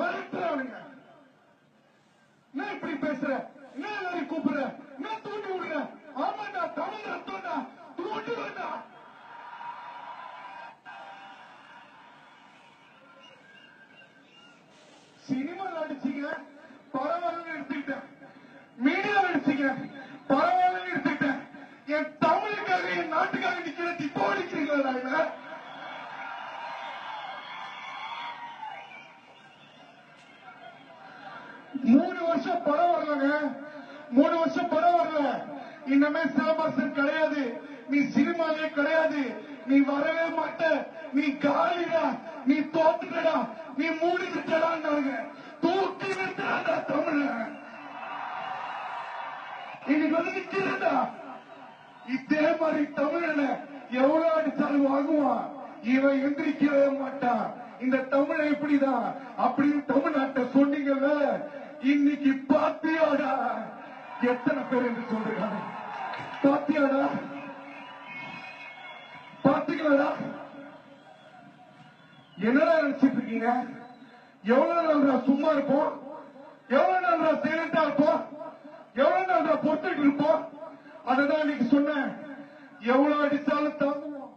மிரட்டுறானுங்க. என்ன இப்படி பேசுற, என்ன எல்லாரையும் கூப்பிடுற, என்ன தூண்டி விடுற? ஆமாண்டா, தமிழ் ரத்தம்டா, தூண்டி விடுறா. சினிமா நடிச்சீங்க, பரவாயில்ல எடுத்துக்கிட்டேன். மீடியா நடிச்சீங்க, பரவாயில்ல எடுத்துக்கிட்டேன். என் தமிழுக்காக, என் நாட்டுக்காக நிக்கிறது இப்போ அடிக்கிறீங்களா? 3 வருஷம் படம் வரலங்க, 3 வருஷம் படம் வரல. இன்னமே சிலம்பரசன் கிடையாது, நீ சினிமாவே கிடையாது, நீ வரவே மாட்ட, நீ காலிடா, நீ தோத்துடா, நீ மூடிக்கிட்டடாங்க. தூக்கி நிறுத்தா தமிழ. இன்னைக்கு வந்து நிக்கிறதா இதே மாதிரி தமிழனை எவ்வளவு அடிச்சாலும் வாங்குவான். இவன் எந்திரிக்கவே மாட்டான். இந்த தமிழை எப்படிதான் அப்படின்னு தமிழ்நாட்டை சொன்னீங்கல்ல, இன்னைக்கு பாத்தியாடா எத்தனை பேர் என்று சொல்றாங்க. பாத்தியாடா, பாத்தீங்களா? என்னடா நினைச்சிட்டு இருக்கீங்க? எவ்வளவு நாள் சும்மா இருப்போம், எவ்வளவு நாள் சைலண்டா இருப்போம், எவ்வளவு நாள் பொறுத்துட்டு இருப்போம்? அததான் இன்னைக்கு சொன்னேன், எவ்வளவு அடிச்சாலும் தாங்குவோம்.